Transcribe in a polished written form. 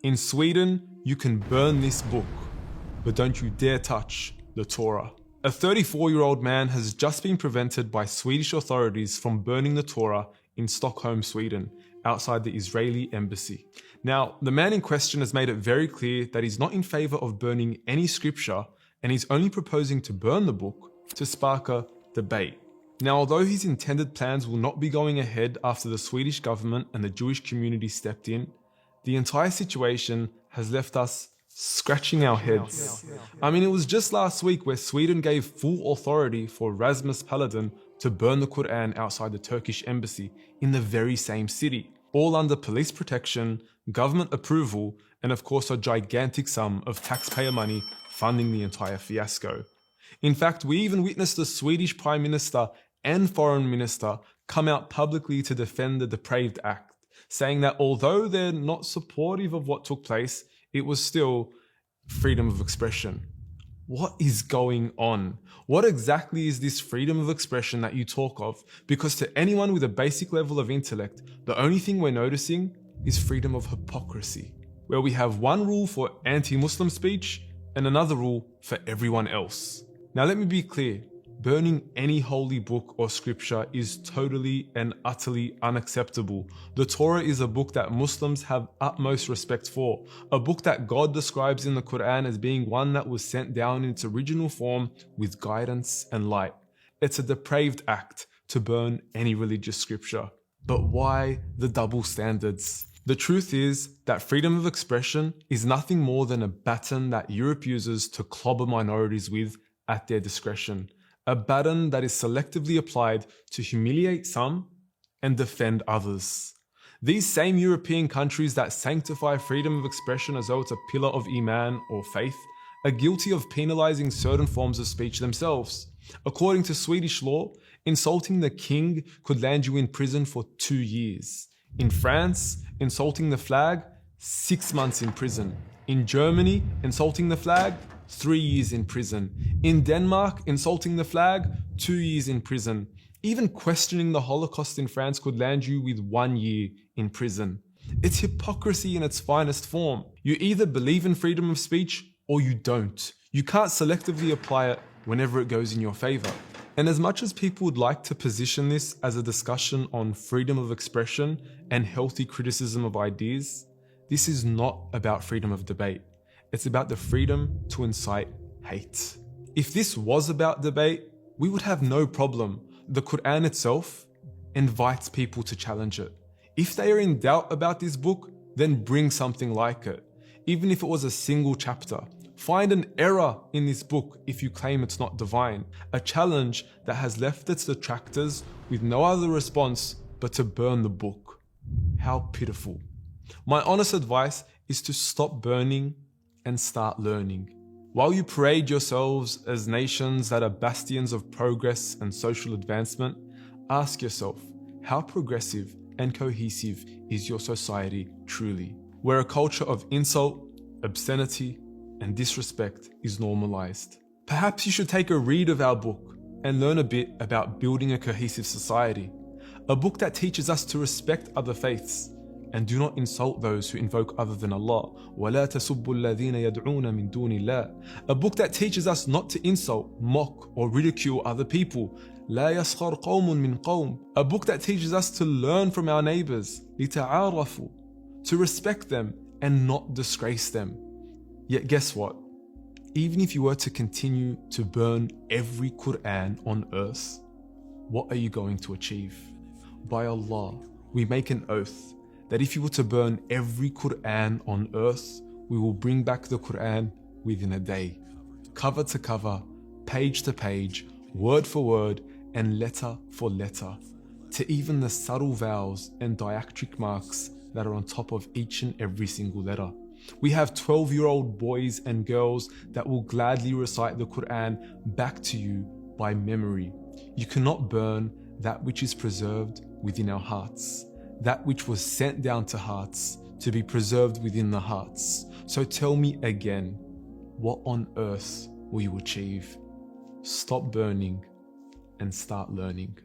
In Sweden, you can burn this book, but don't you dare touch the Torah. A 34-year-old man has just been prevented by Swedish authorities from burning the Torah in Stockholm, Sweden, outside the Israeli embassy. Now, the man in question has made it very clear that he's not in favor of burning any scripture, and he's only proposing to burn the book to spark a debate. Now, although his intended plans will not be going ahead after the Swedish government and the Jewish community stepped in, the entire situation has left us scratching our heads. I mean, it was just last week where Sweden gave full authority for Rasmus Paludan to burn the Quran outside the Turkish embassy in the very same city, all under police protection, government approval, and of course a gigantic sum of taxpayer money funding the entire fiasco. In fact, we even witnessed the Swedish Prime Minister and Foreign Minister come out publicly to defend the depraved act, saying that although they're not supportive of what took place, it was still freedom of expression. What is going on? What exactly is this freedom of expression that you talk of? Because to anyone with a basic level of intellect, the only thing we're noticing is freedom of hypocrisy, where we have one rule for anti-Muslim speech and another rule for everyone else. Now let me be clear, burning any holy book or scripture is totally and utterly unacceptable. The Torah is a book that Muslims have utmost respect for, a book that God describes in the Quran as being one that was sent down in its original form with guidance and light. It's a depraved act to burn any religious scripture. But why the double standards? The truth is that freedom of expression is nothing more than a baton that Europe uses to clobber minorities with at their discretion. A baton that is selectively applied to humiliate some and defend others. These same European countries that sanctify freedom of expression as though it's a pillar of Iman or faith are guilty of penalizing certain forms of speech themselves. According to Swedish law, insulting the king could land you in prison for 2 years. In France, insulting the flag, 6 months in prison. In Germany, insulting the flag, 3 years in prison. In Denmark, insulting the flag, 2 years in prison. Even questioning the Holocaust in France could land you with 1 year in prison. It's hypocrisy in its finest form. You either believe in freedom of speech or you don't. You can't selectively apply it whenever it goes in your favor. And as much as people would like to position this as a discussion on freedom of expression and healthy criticism of ideas, this is not about freedom of debate. It's about the freedom to incite hate. If this was about debate, we would have no problem. The Quran itself invites people to challenge it. If they are in doubt about this book, then bring something like it. Even if it was a single chapter. Find an error in this book if you claim it's not divine. A challenge that has left its detractors with no other response but to burn the book. How pitiful. My honest advice is to stop burning and start learning. While you parade yourselves as nations that are bastions of progress and social advancement, ask yourself, how progressive and cohesive is your society truly? Where a culture of insult, obscenity, and disrespect is normalized. Perhaps you should take a read of our book and learn a bit about building a cohesive society. A book that teaches us to respect other faiths and do not insult those who invoke other than Allah. وَلَا تَسُبُّوا الَّذِينَ يَدْعُونَ مِن دُونِ اللَّهِ. A book that teaches us not to insult, mock, or ridicule other people. لَا يَسْخَرْ قَوْمٌ مِّن قَوْمٍ. A book that teaches us to learn from our neighbors. لِتَعَارَفُوا. To respect them and not disgrace them. Yet guess what? Even if you were to continue to burn every Quran on earth, what are you going to achieve? By Allah, we make an oath that if you were to burn every Quran on earth, we will bring back the Quran within a day. Cover to cover, page to page, word for word, and letter for letter, to even the subtle vowels and diacritic marks that are on top of each and every single letter. We have 12-year-old boys and girls that will gladly recite the Quran back to you by memory. You cannot burn that which is preserved within our hearts, that which was sent down to hearts to be preserved within the hearts. So tell me again, what on earth will you achieve? Stop burning and start learning.